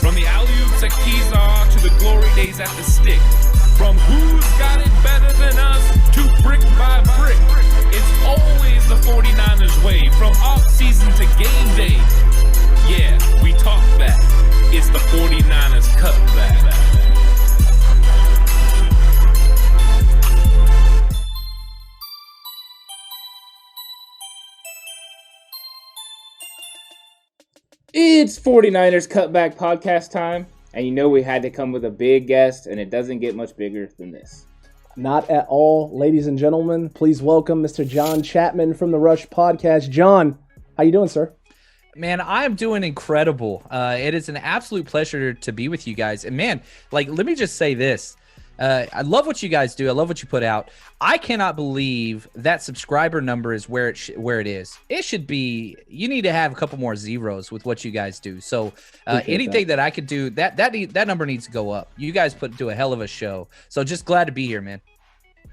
From the alley-oops at Kezar to the glory days at the stick. From who's got it better than us to brick by brick. It's always the 49ers way. From off-season to game day. Yeah, we talk back. It's the 49ers Cutback. It's 49ers Cutback Podcast time, and you know we had to come with a big guest, and it doesn't get much bigger than this. Not at all. Ladies and gentlemen, please welcome Mr. John Chapman from the Rush Podcast. John, how you doing, sir? Man, I'm doing incredible. It is an absolute pleasure to be with you guys. And man, let me just say this. I love what you guys do. I love what you put out. I cannot believe that subscriber number is where it is. It should be. You need to have a couple more zeros with what you guys do. So anything that I could do, that number needs to go up. You guys do a hell of a show. So just glad to be here, man.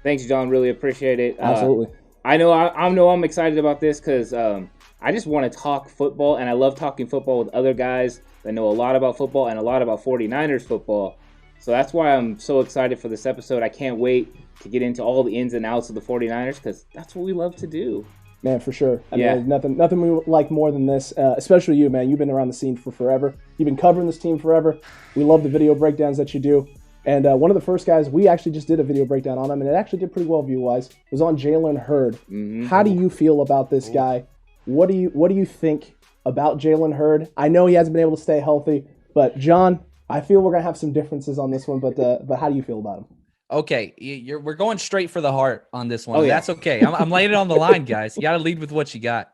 Thanks, John. Really appreciate it. Absolutely. I know I'm excited about this because I just want to talk football, and I love talking football with other guys that know a lot about football and a lot about 49ers football. So that's why I'm so excited for this episode. I can't wait to get into all the ins and outs of the 49ers because that's what we love to do. Man, for sure. I mean, nothing we like more than this, especially you, man. You've been around the scene for forever. You've been covering this team forever. We love the video breakdowns that you do. And one of the first guys, we actually just did a video breakdown on him, and it actually did pretty well view-wise. It was on Jalen Hurd. Mm-hmm. How do you feel about this guy? What do you think about Jalen Hurd? I know he hasn't been able to stay healthy, but John, I feel we're gonna have some differences on this one. But how do you feel about him? Okay, we're going straight for the heart on this one. Oh, yeah. That's okay. I'm laying it on the line, guys. You got to lead with what you got.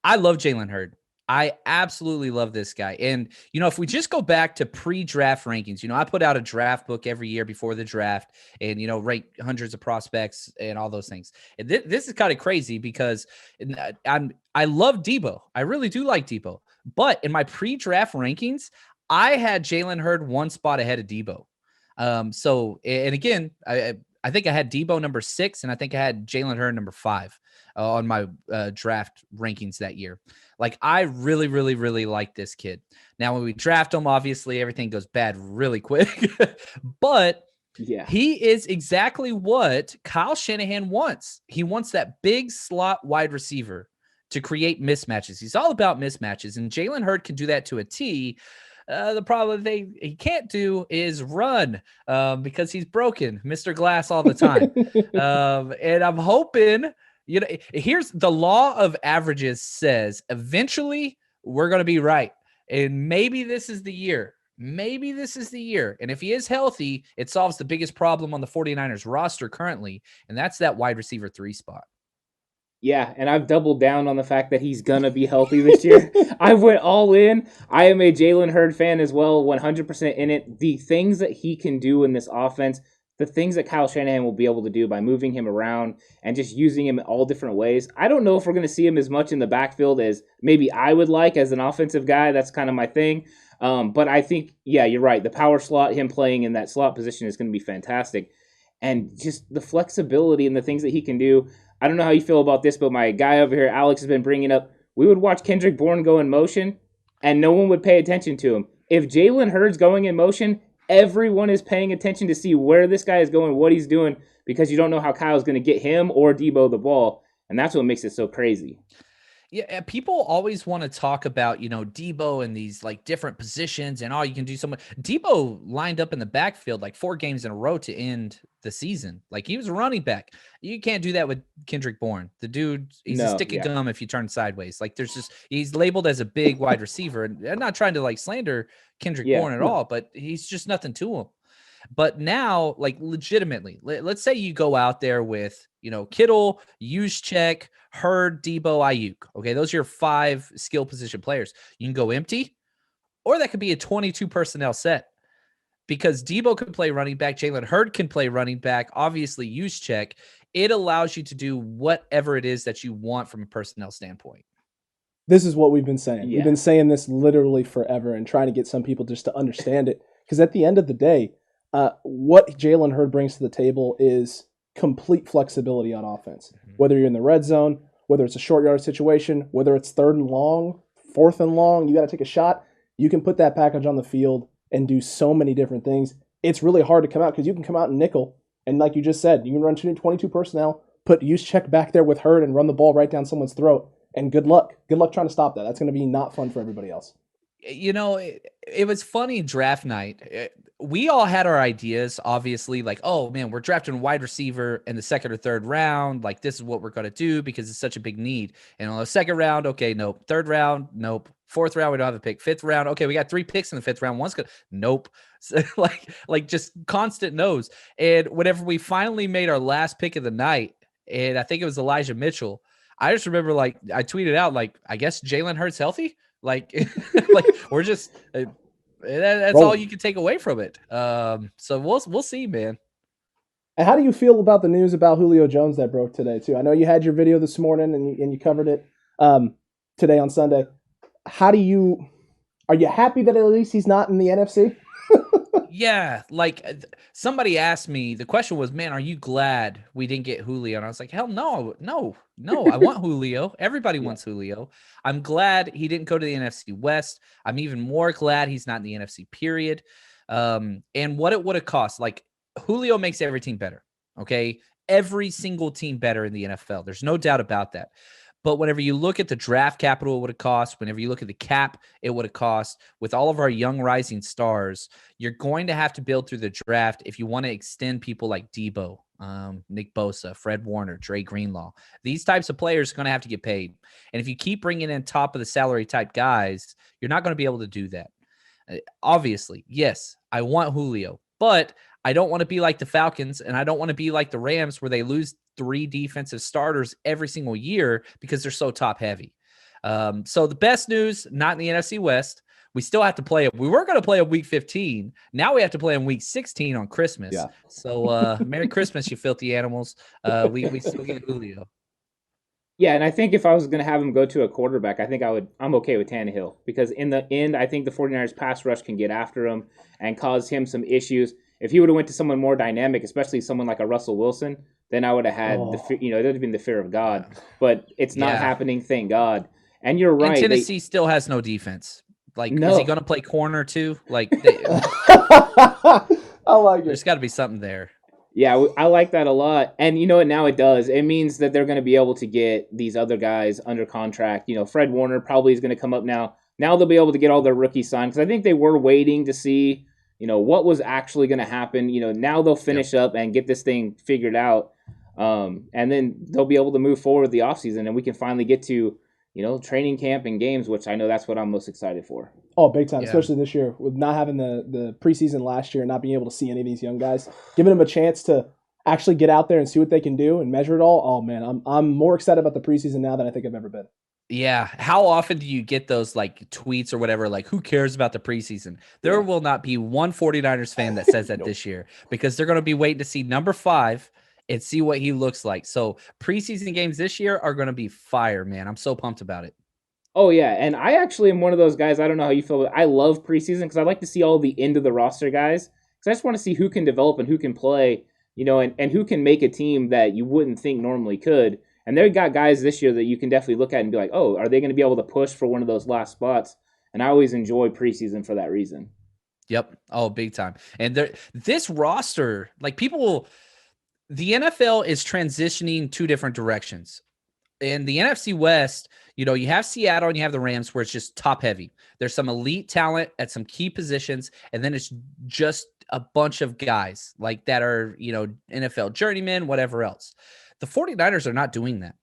I love Jalen Hurd. I absolutely love this guy. And, if we just go back to pre-draft rankings, I put out a draft book every year before the draft and, rank hundreds of prospects and all those things. And this is kind of crazy because I love Debo. I really do like Debo. But in my pre-draft rankings, I had Jalen Hurd one spot ahead of Debo. And again, I think I had Debo number 6, and I think I had Jalen Hurd number 5 on my draft rankings that year. I really, really, really like this kid. Now, when we draft him, obviously everything goes bad really quick, but yeah, he is exactly what Kyle Shanahan wants. He wants that big slot wide receiver to create mismatches. He's all about mismatches, and Jalen Hurd can do that to a T. The problem he can't do is run because he's broken, Mr. Glass all the time. And I'm hoping, here's the law of averages says eventually we're going to be right. And maybe this is the year. And if he is healthy, it solves the biggest problem on the 49ers roster currently. And that's that wide receiver 3 spot. Yeah, and I've doubled down on the fact that he's going to be healthy this year. I went all in. I am a Jalen Hurd fan as well, 100% in it. The things that he can do in this offense, the things that Kyle Shanahan will be able to do by moving him around and just using him in all different ways. I don't know if we're going to see him as much in the backfield as maybe I would like as an offensive guy. That's kind of my thing. But I think, yeah, you're right. The power slot, him playing in that slot position is going to be fantastic. And just the flexibility and the things that he can do. I don't know how you feel about this, but my guy over here, Alex, has been bringing up, we would watch Kendrick Bourne go in motion, and no one would pay attention to him. If Jalen Hurd's going in motion, everyone is paying attention to see where this guy is going, what he's doing, because you don't know how Kyle's going to get him or Debo the ball, and that's what makes it so crazy. Yeah, people always want to talk about, Debo and these different positions and you can do so much. Debo lined up in the backfield 4 games in a row to end the season. He was a running back. You can't do that with Kendrick Bourne. The dude, he's a stick of gum if you turn sideways. He's labeled as a big wide receiver. And I'm not trying to slander Kendrick Bourne at all, but he's just nothing to him. But now, legitimately, let's say you go out there with, Kittle, Juszczyk, Hurd, Debo, Ayuk. Okay, those are your 5 skill position players. You can go empty, or that could be a 22 personnel set because Debo can play running back, Jalen Hurd can play running back, obviously Juszczyk. It allows you to do whatever it is that you want from a personnel standpoint. This is what we've been saying. Yeah. We've been saying this literally forever and trying to get some people just to understand it. Because at the end of the day, what Jalen Hurd brings to the table is complete flexibility on offense. Mm-hmm. Whether you're in the red zone, whether it's a short yard situation, whether it's 3rd and long, 4th and long, you got to take a shot. You can put that package on the field and do so many different things. It's really hard to come out because you can come out in nickel, and like you just said, you can run 22 personnel, put Juszczyk back there with Hurd and run the ball right down someone's throat. And good luck. Good luck trying to stop that. That's going to be not fun for everybody else. You know, it was funny draft night. We all had our ideas, obviously, like, oh, man, we're drafting a wide receiver in the second or third round. Like, this is what we're going to do because it's such a big need. And on the second round, okay, nope. Third round, nope. Fourth round, we don't have a pick. Fifth round, okay, we got 3 picks in the fifth round. One's good. Nope. So, like just constant no's. And whenever we finally made our last pick of the night, and I think it was Elijah Mitchell, I just remember, like, I tweeted out, like, I guess Jalen Hurd's healthy. Like, like we're just that's all you can take away from it. So we'll see, man. And how do you feel about the news about Julio Jones that broke today too? I know you had your video this morning and you covered it today on Sunday. Are you happy that at least he's not in the NFC? Yeah, like somebody asked me, the question was, man, are you glad we didn't get Julio? And I was like, hell no. I want Julio. Everybody wants Julio. I'm glad he didn't go to the NFC West. I'm even more glad he's not in the NFC period. And what it would have cost, like Julio makes every team better. Okay. Every single team better in the NFL. There's no doubt about that. But whenever you look at the draft capital it would have cost, whenever you look at the cap it would have cost, with all of our young rising stars, you're going to have to build through the draft if you want to extend people like Debo, Nick Bosa, Fred Warner, Dre Greenlaw. These types of players are going to have to get paid. And if you keep bringing in top of the salary type guys, you're not going to be able to do that. Obviously, yes, I want Julio, but I don't want to be like the Falcons, and I don't want to be like the Rams where they lose 3 defensive starters every single year because they're so top heavy. So the best news, not in the NFC West. We still have to play it. We were going to play on week 15. Now we have to play on week 16 on Christmas. Yeah. So Merry Christmas, you filthy animals. We still get Julio. Yeah, and I think if I was going to have him go to a quarterback, I think I'm okay with Tannehill, because in the end, I think the 49ers pass rush can get after him and cause him some issues. If he would have went to someone more dynamic, especially someone like a Russell Wilson, then I would have had it would have been the fear of God. But it's not happening, thank God. And you're right. And Tennessee still has no defense. Like, is he going to play corner too? Like, I like it. There's got to be something there. Yeah, I like that a lot. And you know what? Now it does. It means that they're going to be able to get these other guys under contract. You know, Fred Warner probably is going to come up now. Now they'll be able to get all their rookies signed, because I think they were waiting to see, you know, what was actually going to happen. You know, now they'll finish up and get this thing figured out. And then they'll be able to move forward with the offseason, and we can finally get to, you know, training camp and games, which I know that's what I'm most excited for. Oh, big time, especially this year with not having the preseason last year and not being able to see any of these young guys, giving them a chance to actually get out there and see what they can do and measure it all. Oh man, I'm more excited about the preseason now than I think I've ever been. Yeah. How often do you get those like tweets or whatever, like, who cares about the preseason? There will not be one 49ers fan that says that this year, because they're going to be waiting to see number 5 and see what he looks like. So preseason games this year are going to be fire, man. I'm so pumped about it. Oh, yeah, and I actually am one of those guys, I don't know how you feel, but I love preseason because I like to see all the end of the roster guys, because I just want to see who can develop and who can play, you know, and who can make a team that you wouldn't think normally could. And they've got guys this year that you can definitely look at and be like, oh, are they going to be able to push for one of those last spots? And I always enjoy preseason for that reason. Yep. Oh, big time. And this roster, like, the NFL is transitioning 2 different directions. In the NFC West, you know, you have Seattle and you have the Rams, where it's just top heavy. There's some elite talent at some key positions, and then it's just a bunch of guys like that are, you know, NFL journeymen, whatever else. The 49ers are not doing that.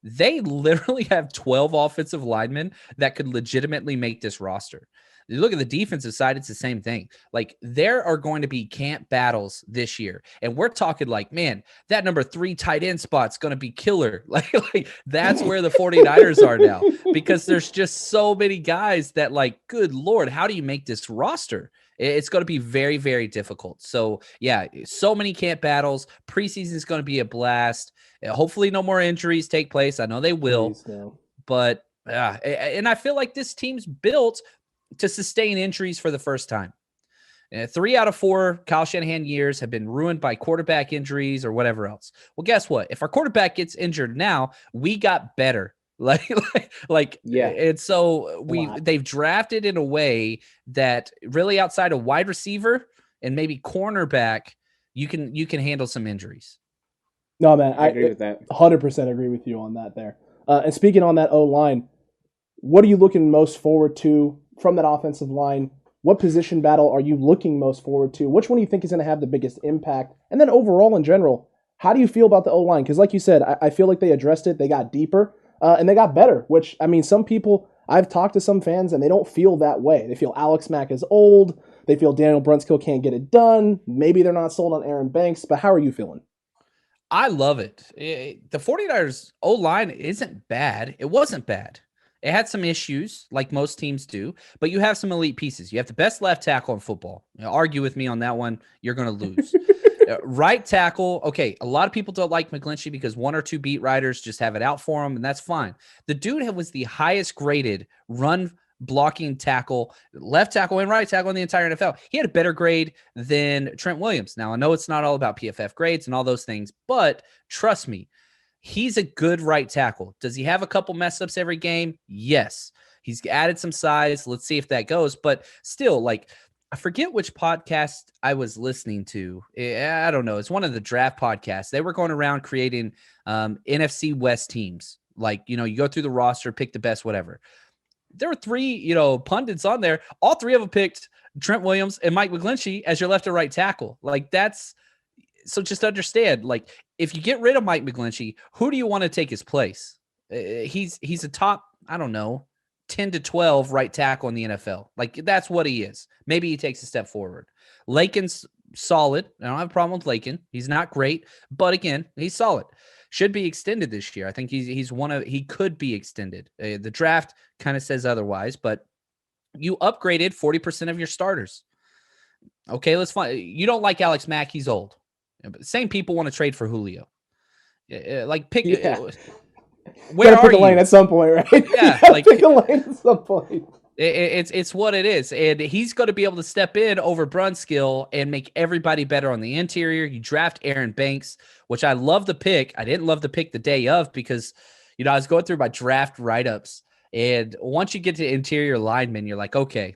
They literally have 12 offensive linemen that could legitimately make this roster. You look at the defensive side, it's the same thing. Like, there are going to be camp battles this year. And we're talking like, man, that number 3 tight end spot's going to be killer. Like that's where the 49ers are now, because there's just so many guys that, like, good Lord, how do you make this roster? It's going to be very, very difficult. So yeah, so many camp battles. Preseason is going to be a blast. Hopefully no more injuries take place. I know they will, but and I feel like this team's built to sustain injuries for the first time. 3 out of 4 Kyle Shanahan years have been ruined by quarterback injuries or whatever else. Well, guess what? If our quarterback gets injured now, we got better Yeah. And so they've drafted in a way that really outside of wide receiver and maybe cornerback, you can handle some injuries. No, man, I agree with that. 100% agree with you on that there. And speaking on that O-line, what are you looking most forward to from that offensive line? What position battle are you looking most forward to? Which one do you think is going to have the biggest impact? And then overall in general, how do you feel about the O-line? Because like you said, I feel like they addressed it. They got deeper and they got better, which, I mean, some people, I've talked to some fans and they don't feel that way. They feel Alex Mack is old. They feel Daniel Brunskill can't get it done. Maybe they're not sold on Aaron Banks, but how are you feeling? I love it. The 49ers O-line isn't bad. It wasn't bad. It had some issues like most teams do, but you have some elite pieces. You have the best left tackle in football. Argue with me on that one, you're going to lose. Right tackle, okay, a lot of people don't like McGlinchey because one or two beat writers just have it out for him, and that's fine. The dude was the highest graded run blocking tackle, left tackle and right tackle in the entire NFL. He had a better grade than Trent Williams. Now, I know it's not all about PFF grades and all those things, but trust me, he's a good right tackle. Does he have a couple mess ups every game? Yes. He's added some size. Let's see if that goes. But still, like, I forget which podcast I was listening to. I don't know. It's one of the draft podcasts. They were going around creating NFC West teams. Like, you go through the roster, pick the best, whatever. There were three, pundits on there. All three of them picked Trent Williams and Mike McGlinchey as your left or right tackle. Like, so just understand, like, if you get rid of Mike McGlinchey, who do you want to take his place? He's a top, I don't know, 10 to 12 right tackle in the NFL. Like, that's what he is. Maybe he takes a step forward. Lakin's solid. I don't have a problem with Lakin. He's not great, but again, he's solid. Should be extended this year. I think he could be extended. The draft kind of says otherwise, but you upgraded 40% of your starters. Okay, let's find. You don't like Alex Mack. He's old. Same people want to trade for Julio. Like, pick. Yeah. Where are pick a you? lane at some point, right? Yeah, like pick a lane at some point. It's what it is, and he's going to be able to step in over Brunskill and make everybody better on the interior. You draft Aaron Banks, which I love the pick. I didn't love the pick the day of because, I was going through my draft write-ups, and once you get to interior linemen, you're like, okay,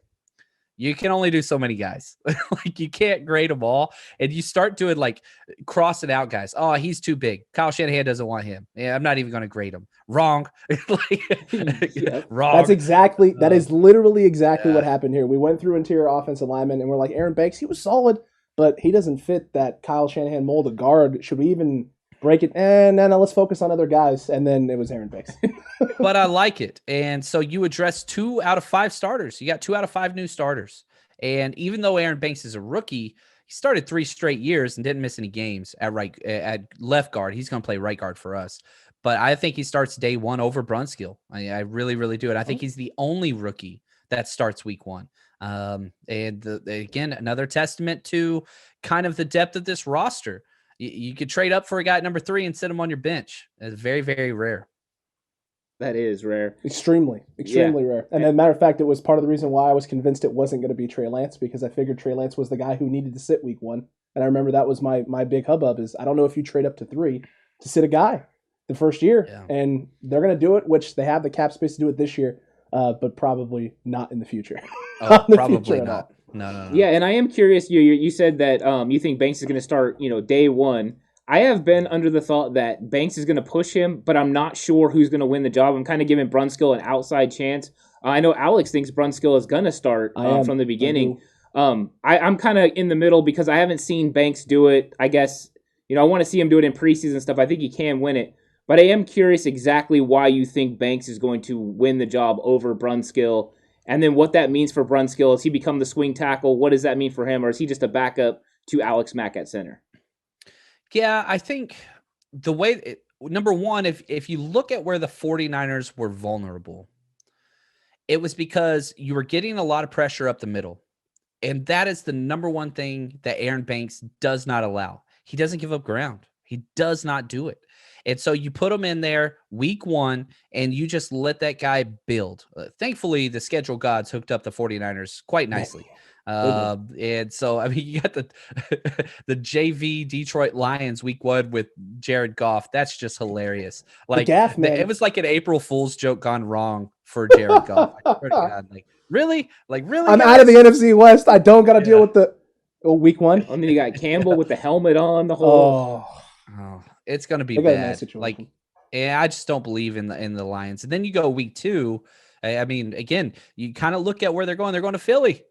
you can only do so many guys. Like, you can't grade them all. And you start doing, like, crossing out guys. Oh, he's too big. Kyle Shanahan doesn't want him. Yeah, I'm not even going to grade him. Wrong. Wrong. That is literally exactly what happened here. We went through interior offensive linemen, and we're like, Aaron Banks, he was solid, but he doesn't fit that Kyle Shanahan mold of guard. Should we even break it? No, let's focus on other guys. And then it was Aaron Banks. But I like it. And so you address 2 out of 5 starters. You got 2 out of 5 new starters. And even though Aaron Banks is a rookie, he started 3 straight years and didn't miss any games at left guard. He's going to play right guard for us. But I think he starts day one over Brunskill. I really, really do. And I think he's the only rookie that starts week 1. And again, another testament to kind of the depth of this roster. You could trade up for a guy at number 3 and sit him on your bench. It's very, very rare. That is rare. Extremely rare. And as a matter of fact, it was part of the reason why I was convinced it wasn't going to be Trey Lance, because I figured Trey Lance was the guy who needed to sit week 1. And I remember that was my big hubbub is I don't know if you trade up to 3 to sit a guy the first year. Yeah. And they're going to do it, which they have the cap space to do it this year, but probably not in the future. Probably not. No. Yeah, and I am curious. You said that you think Banks is going to start, day 1. I have been under the thought that Banks is going to push him, but I'm not sure who's going to win the job. I'm kind of giving Brunskill an outside chance. I know Alex thinks Brunskill is going to start from the beginning. I'm kind of in the middle because I haven't seen Banks do it. I guess, I want to see him do it in preseason stuff. I think he can win it. But I am curious exactly why you think Banks is going to win the job over Brunskill, and then what that means for Brunskill. Has he become the swing tackle? What does that mean for him? Or is he just a backup to Alex Mack at center? Yeah, I think the way number one, if you look at where the 49ers were vulnerable, it was because you were getting a lot of pressure up the middle. And that is the number one thing that Aaron Banks does not allow. He doesn't give up ground. He does not do it. And so you put him in there week 1 and you just let that guy build. Thankfully, the schedule gods hooked up the 49ers quite nicely. And so, I mean, you got the the JV Detroit Lions week 1 with Jared Goff. That's just hilarious. Like gaff, man. it was like an April Fool's joke gone wrong for Jared Goff. I swear to God, like really? I'm out of the NFC West. I don't got to deal with the week 1. And then you got Campbell with the helmet on the whole. Oh, it's going to be bad. Like, I just don't believe in the Lions. And then you go week 2. I mean, again, you kind of look at where they're going. They're going to Philly.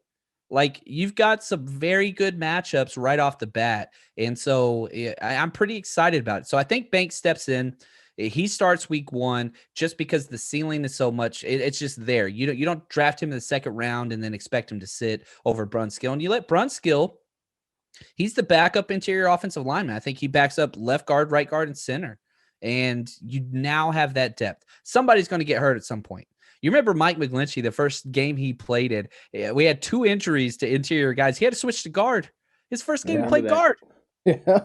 Like, you've got some very good matchups right off the bat. And so I'm pretty excited about it. So I think Banks steps in. He starts week 1 just because the ceiling is so much. It's just there. You don't draft him in the second round and then expect him to sit over Brunskill. And you let Brunskill, he's the backup interior offensive lineman. I think he backs up left guard, right guard, and center. And you now have that depth. Somebody's going to get hurt at some point. You remember Mike McGlinchey, the first game he played in, we had 2 injuries to interior guys. He had to switch to guard. His first game he played guard. Yeah.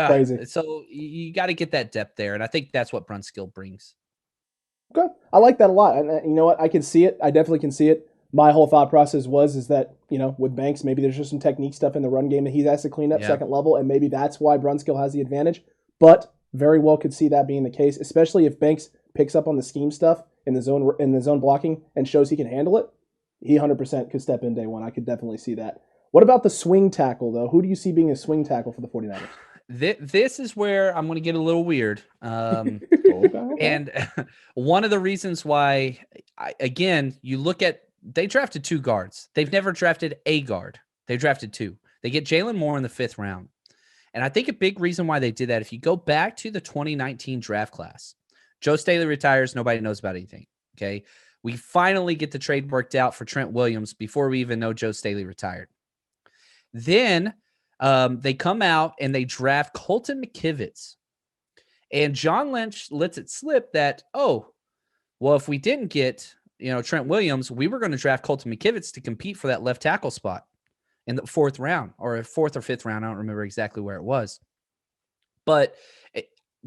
Crazy. So you got to get that depth there, and I think that's what Brunskill brings. Okay. I like that a lot. And you know what? I can see it. I definitely can see it. My whole thought process is that, with Banks, maybe there's just some technique stuff in the run game that he has to clean up second level, and maybe that's why Brunskill has the advantage. But very well could see that being the case, especially if Banks picks up on the scheme stuff in the zone blocking and shows he can handle it. He 100% could step in day 1. I could definitely see that. What about the swing tackle, though? Who do you see being a swing tackle for the 49ers? This is where I'm going to get a little weird. And one of the reasons why, you look at, they drafted 2 guards. They've never drafted a guard. They drafted 2. They get Jalen Moore in the 5th round. And I think a big reason why they did that, if you go back to the 2019 draft class, Joe Staley retires. Nobody knows about anything. Okay. We finally get the trade worked out for Trent Williams before we even know Joe Staley retired. Then they come out and they draft Colton McKivitz. And John Lynch lets it slip that, if we didn't get, Trent Williams, we were going to draft Colton McKivitz to compete for that left tackle spot in the 4th round or 4th or 5th round. I don't remember exactly where it was. But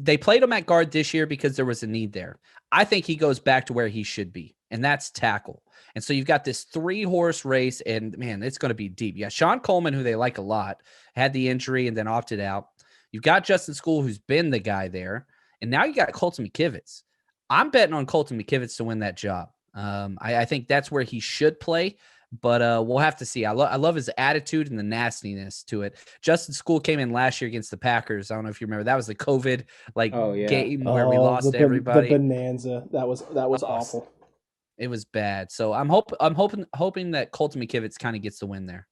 they played him at guard this year because there was a need there. I think he goes back to where he should be, and that's tackle. And so you've got this 3-horse race, and, man, it's going to be deep. Yeah, Sean Coleman, who they like a lot, had the injury and then opted out. You've got Justin School, who's been the guy there, and now you got Colton McKivitz. I'm betting on Colton McKivitz to win that job. I think that's where he should play. But we'll have to see. I love his attitude and the nastiness to it. Justin School came in last year against the Packers. I don't know if you remember. That was the COVID game where we lost everybody. The bonanza. That was awful. It was bad. So I'm hoping that Colton McKivitz kind of gets the win there.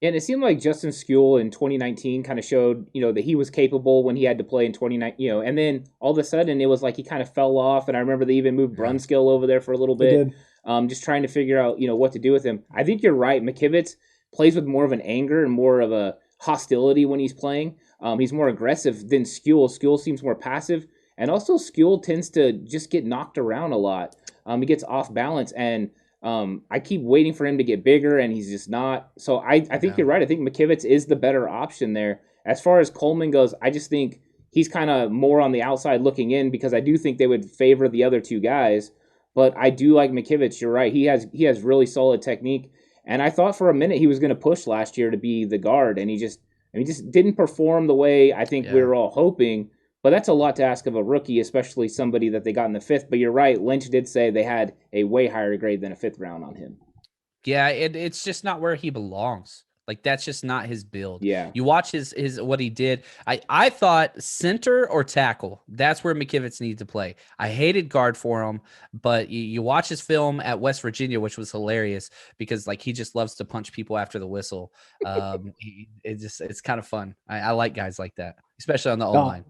And it seemed like Justin School in 2019 kind of showed, that he was capable when he had to play in 2019, and then all of a sudden it was like he kind of fell off. And I remember they even moved Brunskill over there for a little bit. Just trying to figure out, what to do with him. I think you're right. McKivitz plays with more of an anger and more of a hostility when he's playing. He's more aggressive than Skule. Skule seems more passive. And also Skule tends to just get knocked around a lot. He gets off balance. And I keep waiting for him to get bigger, and he's just not. So I think you're right. I think McKivitz is the better option there. As far as Coleman goes, I just think he's kind of more on the outside looking in because I do think they would favor the other 2 guys. But I do like McKivitz. You're right. He has really solid technique. And I thought for a minute he was going to push last year to be the guard, and he just didn't perform the way I think we were all hoping. But that's a lot to ask of a rookie, especially somebody that they got in the 5th. But you're right. Lynch did say they had a way higher grade than a 5th round on him. Yeah, it's just not where he belongs. Like, that's just not his build. Yeah. You watch his what he did. I thought center or tackle. That's where McKivitz needed to play. I hated guard for him, but you watch his film at West Virginia, which was hilarious because he just loves to punch people after the whistle. It's kind of fun. I like guys like that, especially on the O-line.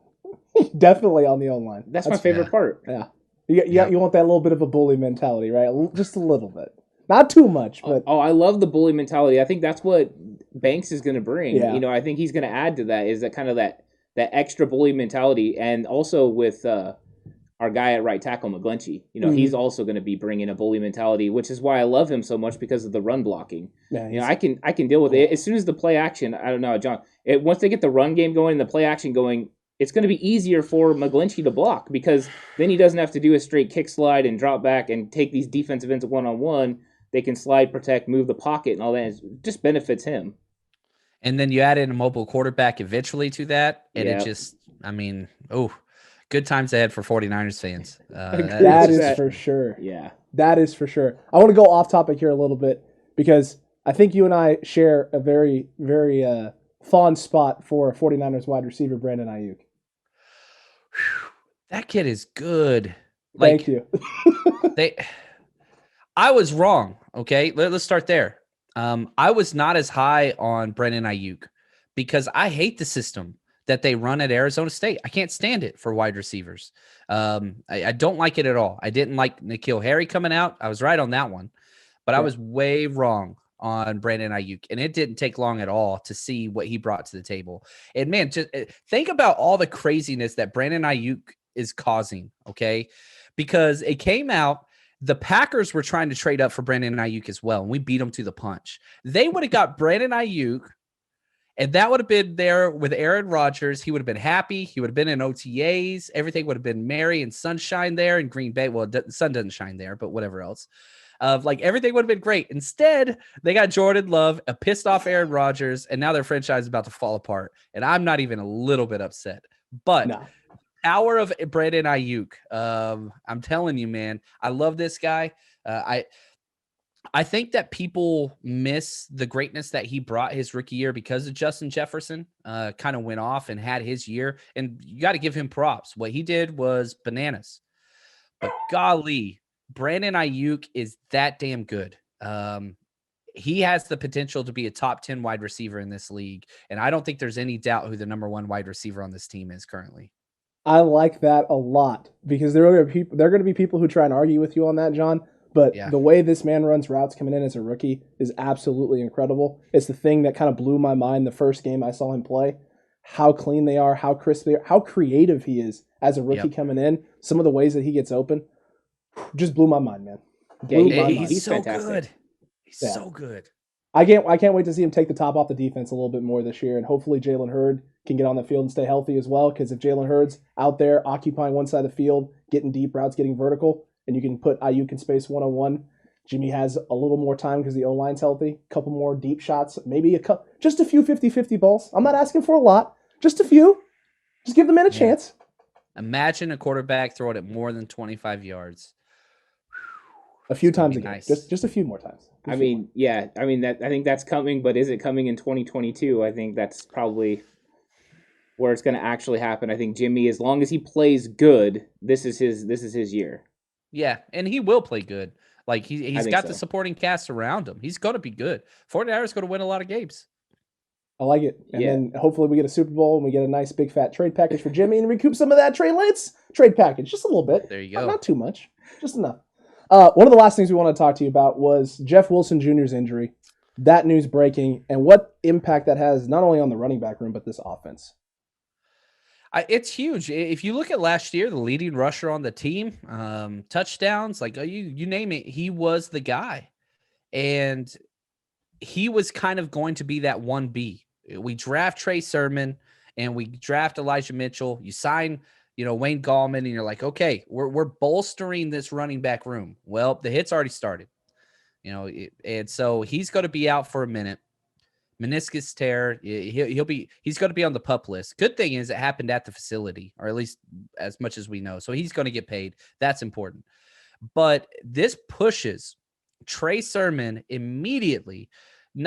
Definitely on the O-line. That's my favorite part. Yeah. You want that little bit of a bully mentality, right? Just a little bit. Not too much, but I love the bully mentality. I think that's what Banks is going to bring. Yeah. I think he's going to add to that is that kind of that extra bully mentality, and also with our guy at right tackle McGlinchey. He's also going to be bringing a bully mentality, which is why I love him so much because of the run blocking. Yeah, I can deal with it as soon as the play action. I don't know, John. Once they get the run game going and the play action going, it's going to be easier for McGlinchey to block because then he doesn't have to do a straight kick slide and drop back and take these defensive ends one-on-one. They can slide, protect, move the pocket and all that. It just benefits him. And then you add in a mobile quarterback eventually to that, and Yep. it just, good times ahead for 49ers fans. That is for sure. Yeah. That is for sure. I want to go off topic here a little bit because I think you and I share a very, very fond spot for 49ers wide receiver Brandon Ayuk. That kid is good. Thank you. I was wrong. Okay, let's start there. I was not as high on Brandon Ayuk because I hate the system that they run at Arizona State. I can't stand it for wide receivers. I don't like it at all. I didn't like N'Keal Harry coming out. I was right on that one, but I was way wrong on Brandon Ayuk, and it didn't take long at all to see what he brought to the table. And man, just think about all the craziness that Brandon Ayuk is causing, okay? Because it came out, the Packers were trying to trade up for Brandon Ayuk as well, and we beat them to the punch. They would have got Brandon Ayuk, and that would have been there with Aaron Rodgers. He would have been happy. He would have been in OTAs. Everything would have been merry and sunshine there in Green Bay. Well, the sun doesn't shine there, but whatever else. Everything would have been great. Instead, they got Jordan Love, a pissed off Aaron Rodgers, and now their franchise is about to fall apart. And I'm not even a little bit upset. But power of Brandon Ayuk. I'm telling you, man, I love this guy. I think that people miss the greatness that he brought his rookie year because of Justin Jefferson kind of went off and had his year. And you got to give him props. What he did was bananas. But golly, Brandon Ayuk is that damn good. He has the potential to be a top 10 wide receiver in this league. And I don't think there's any doubt who the number one wide receiver on this team is currently. I like that a lot because there are going to be people who try and argue with you on that, John. But the way this man runs routes coming in as a rookie is absolutely incredible. It's the thing that kind of blew my mind the first game I saw him play. How clean they are, how crisp they are, how creative he is as a rookie coming in. Some of the ways that he gets open just blew my mind, man. He's so good. He's so good. I can't wait to see him take the top off the defense a little bit more this year, and hopefully Jalen Hurd can get on the field and stay healthy as well, because if Jalen Hurd's out there occupying one side of the field, getting deep routes, getting vertical, and you can put Ayuk in space one-on-one, Jimmy has a little more time because the O-line's healthy, a couple more deep shots, maybe just a few 50-50 balls. I'm not asking for a lot, just a few. Just give the man a chance. Imagine a quarterback throwing it more than 25 yards. A few times again. Nice. Just a few more times. I think that's coming, but is it coming in 2022? I think that's probably where it's going to actually happen. I think Jimmy, as long as he plays good, this is his year. Yeah, and he will play good. Like he's got the supporting cast around him. He's going to be good. 49ers going to win a lot of games. I like it. And then hopefully we get a Super Bowl and we get a nice big fat trade package for Jimmy and recoup some of that Trey Lance trade package. Just a little bit. There you go. Not too much. Just enough. One of the last things we want to talk to you about was Jeff Wilson Jr.'s injury. That news breaking and what impact that has not only on the running back room, but this offense. It's huge. If you look at last year, the leading rusher on the team, touchdowns, like you name it, he was the guy. And he was kind of going to be that 1B. We draft Trey Sermon and we draft Elijah Mitchell. You sign, Wayne Gallman, and you're like, okay, we're bolstering this running back room. Well, the hit's already started, and so he's going to be out for a minute. Meniscus tear. He's going to be on the PUP list. Good thing is it happened at the facility, or at least as much as we know. So he's going to get paid. That's important. But this pushes Trey Sermon immediately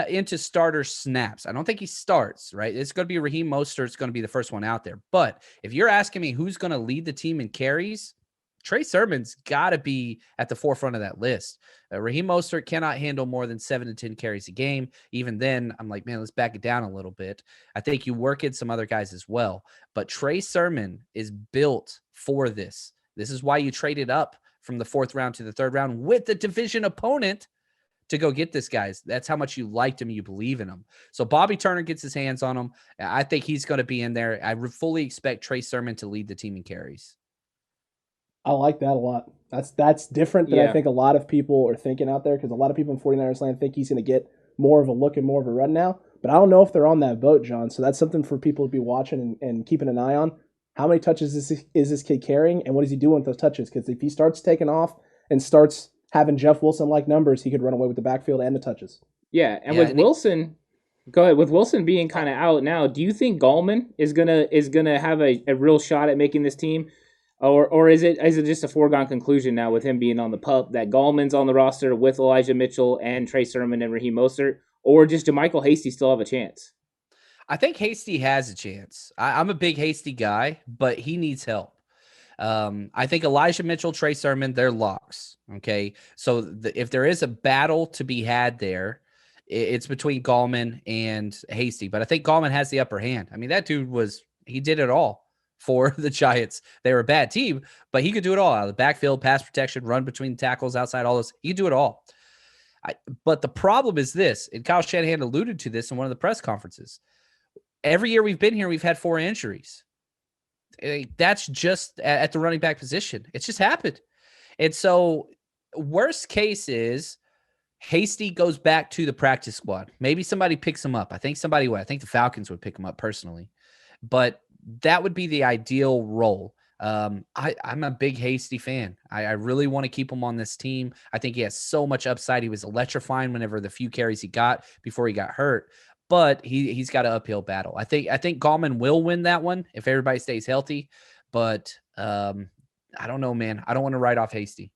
into starter snaps. I don't think he starts, right? It's going to be Raheem Mostert. It's going to be the first one out there. But if you're asking me who's going to lead the team in carries, Trey Sermon's got to be at the forefront of that list. Raheem Mostert cannot handle more than 7 to 10 carries a game. Even then, I'm like, man, let's back it down a little bit. I think you work in some other guys as well. But Trey Sermon is built for this. This is why you traded up from the 4th round to the 3rd round with the division opponent to go get this guy. That's how much you liked him. You believe in him. So Bobby Turner gets his hands on him. I think he's going to be in there. I fully expect Trey Sermon to lead the team in carries. I like that a lot. That's different than I think a lot of people are thinking out there, because a lot of people in 49ers land think he's going to get more of a look and more of a run now. But I don't know if they're on that boat, John. So that's something for people to be watching and keeping an eye on. how many touches is this kid carrying, and what is he doing with those touches? Because if he starts taking off and starts having Jeff Wilson-like numbers, he could run away with the backfield and the touches. Yeah, and with Wilson, go ahead. With Wilson being kind of out now, do you think Gallman is gonna have a real shot at making this team, or is it just a foregone conclusion now with him being on the PUP that Gallman's on the roster with Elijah Mitchell and Trey Sermon and Raheem Mostert, or just JaMychal Hasty still have a chance? I think Hasty has a chance. I'm a big Hasty guy, but he needs help. I think Elijah Mitchell, Trey Sermon, they're locks. Okay. So if there is a battle to be had there, it's between Gallman and Hasty, but I think Gallman has the upper hand. I mean, that dude he did it all for the Giants. They were a bad team, but he could do it all out of the backfield, pass protection, run between tackles, outside, all those. He could do it all. But the problem is this, and Kyle Shanahan alluded to this in one of the press conferences. Every year we've been here, we've had 4 injuries. That's just at the running back position. It's just happened. And so worst case is Hasty goes back to the practice squad. Maybe somebody picks him up. I think somebody would. I think the Falcons would pick him up personally. But that would be the ideal role. I'm a big Hasty fan. I really want to keep him on this team. I think he has so much upside. He was electrifying whenever the few carries he got before he got hurt. But he's got an uphill battle. I think Gallman will win that one if everybody stays healthy. But I don't know, man. I don't want to write off Hasty.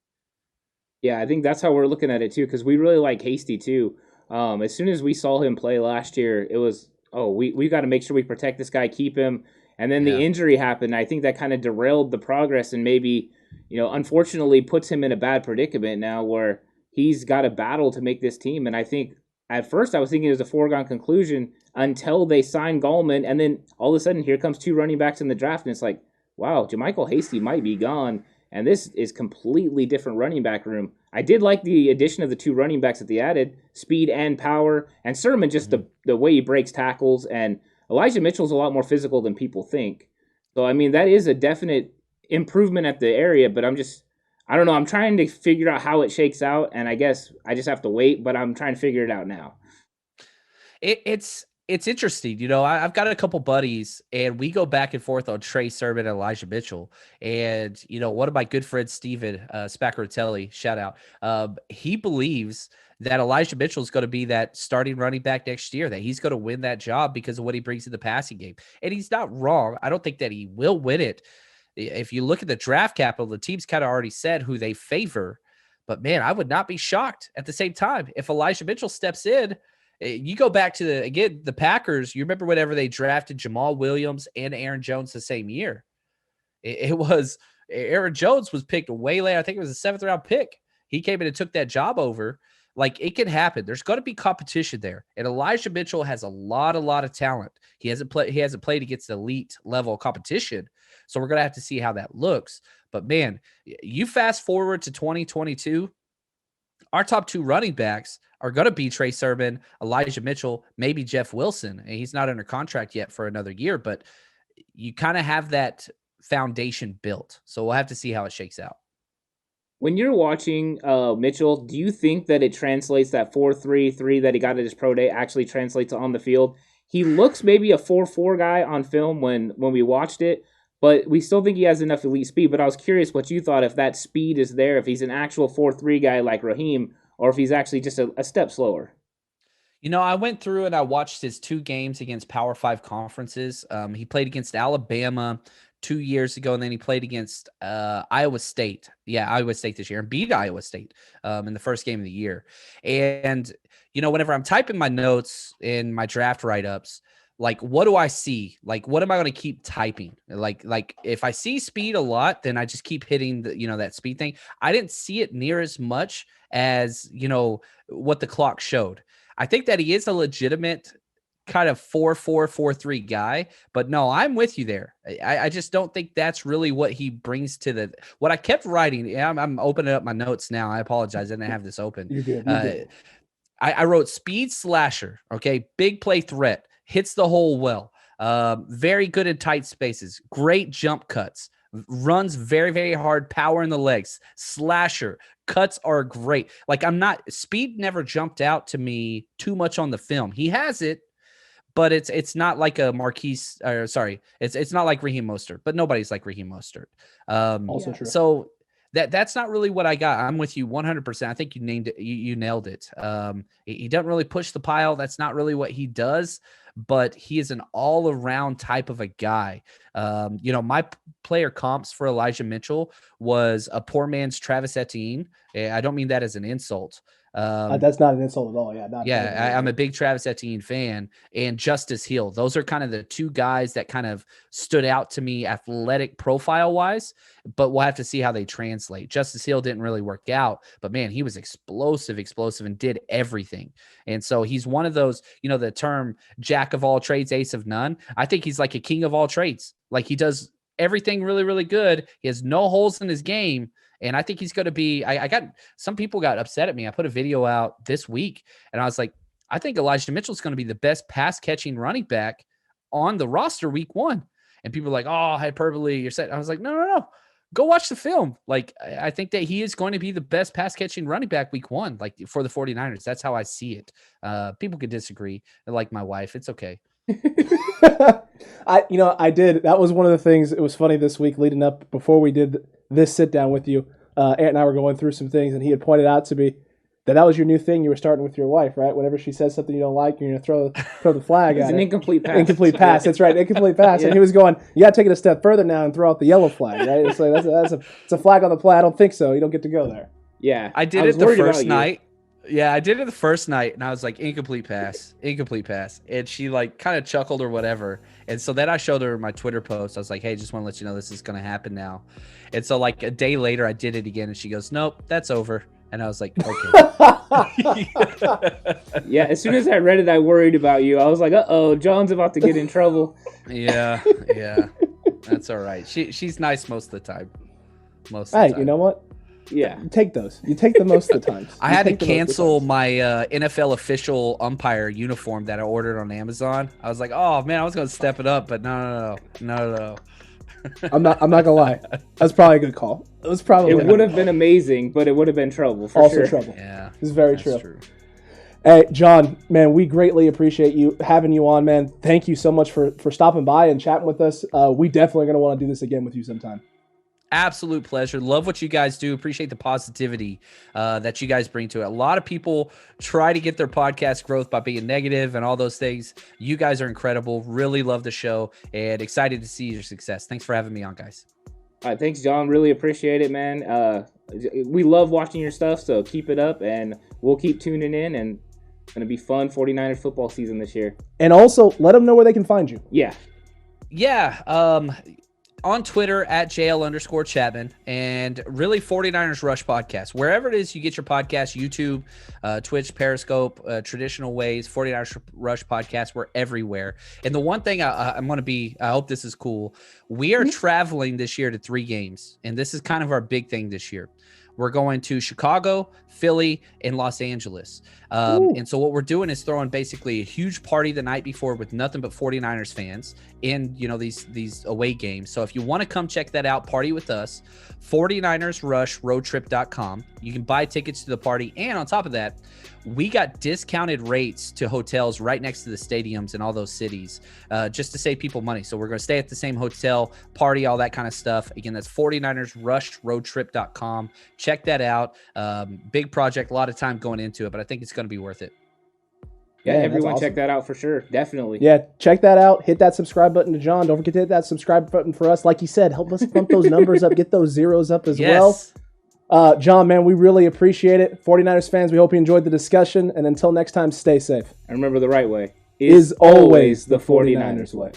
Yeah, I think that's how we're looking at it too, because we really like Hasty too. As soon as we saw him play last year, it was, we got to make sure we protect this guy, keep him. And then the injury happened. I think that kind of derailed the progress and maybe, unfortunately puts him in a bad predicament now where he's got a battle to make this team. And I think at first I was thinking it was a foregone conclusion until they signed Gallman. And then all of a sudden here comes 2 running backs in the draft. And it's like, wow, JaMychal Hasty might be gone. And this is completely different running back room. I did like the addition of the 2 running backs that they added, speed and power. And Sermon, just the way he breaks tackles. And Elijah Mitchell's a lot more physical than people think. So, I mean, that is a definite improvement at the area. But I don't know. I'm trying to figure out how it shakes out. And I guess I just have to wait. But I'm trying to figure it out now. It's interesting. I've got a couple buddies, and we go back and forth on Trey Sermon and Elijah Mitchell. And, one of my good friends, Steven Spaccaratelli, shout out, he believes that Elijah Mitchell is going to be that starting running back next year, that he's going to win that job because of what he brings to the passing game. And he's not wrong. I don't think that he will win it. If you look at the draft capital, the team's kind of already said who they favor. But, man, I would not be shocked at the same time if Elijah Mitchell steps in. You go back to the Packers. You remember whenever they drafted Jamal Williams and Aaron Jones the same year, it was Aaron Jones was picked way later. I think it was a 7th round pick. He came in and took that job over. Like, it can happen. There's going to be competition there. And Elijah Mitchell has a lot of talent. He hasn't played against elite level competition. So we're going to have to see how that looks. But man, you fast forward to 2022, our top 2 running backs are going to be Trey Sermon, Elijah Mitchell, maybe Jeff Wilson. And he's not under contract yet for another year, but you kind of have that foundation built. So we'll have to see how it shakes out. When you're watching Mitchell, do you think that it translates, that 4.33 that he got at his pro day actually translates on the field? He looks maybe a 4.4 guy on film when we watched it, but we still think he has enough elite speed. But I was curious what you thought, if that speed is there, if he's an actual 4.3 guy like Raheem, or if he's actually just a step slower. I went through and I watched his 2 games against Power 5 conferences. He played against Alabama 2 years ago, and then he played against Iowa State. Yeah, Iowa State this year, and beat Iowa State in the first game of the year. And, whenever I'm typing my notes in my draft write-ups, like, what do I see? Like, what am I going to keep typing? Like if I see speed a lot, then I just keep hitting that speed thing. I didn't see it near as much as, what the clock showed. I think that he is a legitimate kind of 4.4, 4.3 guy, but no, I'm with you there. I just don't think that's really what he brings to what I kept writing. I'm opening up my notes now. I apologize. I didn't have this open. You're good. I wrote speed slasher. Okay. Big play threat, hits the hole well. Very good in tight spaces, great jump cuts, runs very, very hard, power in the legs, slasher, cuts are great. Like, speed never jumped out to me too much on the film. He has it, but it's not like a Marquise, or sorry, it's not like Raheem Mostert, but nobody's like Raheem Mostert. Also true. So that's not really what I got. I'm with you 100%. I think you named it. You nailed it. He doesn't really push the pile. That's not really what he does, but he is an all around type of a guy. My player comps for Elijah Mitchell was a poor man's Travis Etienne. I don't mean that as an insult. That's not an insult at all. I'm a big Travis Etienne fan, and Justice Hill. Those are kind of the two guys that kind of stood out to me athletic profile wise, but we'll have to see how they translate. Justice Hill didn't really work out, but man, he was explosive and did everything. And so he's one of those, the term jack of all trades, ace of none. I think he's like a king of all trades. Like he does everything really, really good. He has no holes in his game. And I think he's going to be, some people got upset at me. I put a video out this week and I was like, I think Elijah Mitchell's going to be the best pass catching running back on the roster week 1. And people were like, oh, hyperbole, you're set. I was like, no. Go watch the film. Like, I think that he is going to be the best pass catching running back week 1, like for the 49ers. That's how I see it. People could disagree. Like my wife, it's okay. I did. That was one of the things. It was funny this week leading up before we did this sit down with you. Ant and I were going through some things, and he had pointed out to me that was your new thing. You were starting with your wife, right? Whenever she says something you don't like, you're going to throw the flag at it. It's an incomplete pass. Incomplete pass. That's right. Incomplete pass. Yeah. And he was going, you got to take it a step further now and throw out the yellow flag, right? It's like it's a flag on the play. I don't think so. You don't get to go there. Yeah, I did it the first night. Yeah, I did it the first night, and I was like, incomplete pass. And she like kind of chuckled or whatever. And so then I showed her my Twitter post. I was like, hey, just want to let you know this is going to happen now. And so like a day later, I did it again, and she goes, nope, that's over. And I was like, okay. Yeah, as soon as I read it, I worried about you. I was like, uh-oh, John's about to get in trouble. Yeah. That's all right. She's nice most of the time. Hey, you know what? Yeah. You take those. You take the most of the times. I had to cancel my NFL official umpire uniform that I ordered on Amazon. I was like, oh, man, I was going to step it up, but no. I'm not gonna lie. That's probably a good call. It would have been amazing, but it would have been trouble for also sure. Trouble. Yeah, this is very true. Hey, John, man, we greatly appreciate you having you on, man. Thank you so much for stopping by and chatting with us. We definitely gonna want to do this again with you sometime. Absolute pleasure. Love what you guys do. Appreciate the positivity that you guys bring to it. A lot of people try to get their podcast growth by being negative and all those things. You guys are incredible. Really love the show and excited to see your success. Thanks for having me on, guys. All right, thanks, John. Really appreciate it, man. We love watching your stuff, so keep it up, and we'll keep tuning in, and it's going to be fun 49ers football season this year. And also, let them know where they can find you. Yeah. On Twitter at JL_Chapman, and really 49ers Rush Podcast. Wherever it is you get your podcast, YouTube, Twitch, Periscope, traditional ways, 49ers Rush Podcast, we're everywhere. And the one thing I'm going to be, I hope this is cool, we are traveling this year to 3 games, and this is kind of our big thing this year. We're going to Chicago, Philly, and Los Angeles. And so what we're doing is throwing basically a huge party the night before with nothing but 49ers fans in, these away games. So if you want to come check that out, party with us, 49ersrushroadtrip.com. You can buy tickets to the party. And on top of that, we got discounted rates to hotels right next to the stadiums in all those cities, just to save people money. So we're going to stay at the same hotel, party, all that kind of stuff. Again, that's 49ersrushroadtrip.com. Check that out. Big project, a lot of time going into it, but I think it's going to be worth it. Yeah, everyone awesome. Check that out for sure. Definitely. Yeah, check that out. Hit that subscribe button to John. Don't forget to hit that subscribe button for us. Like he said, help us bump those numbers up, get those zeros up as well. John, man, we really appreciate it. 49ers fans, we hope you enjoyed the discussion. And until next time, stay safe. And remember, the right way is always the 49ers way.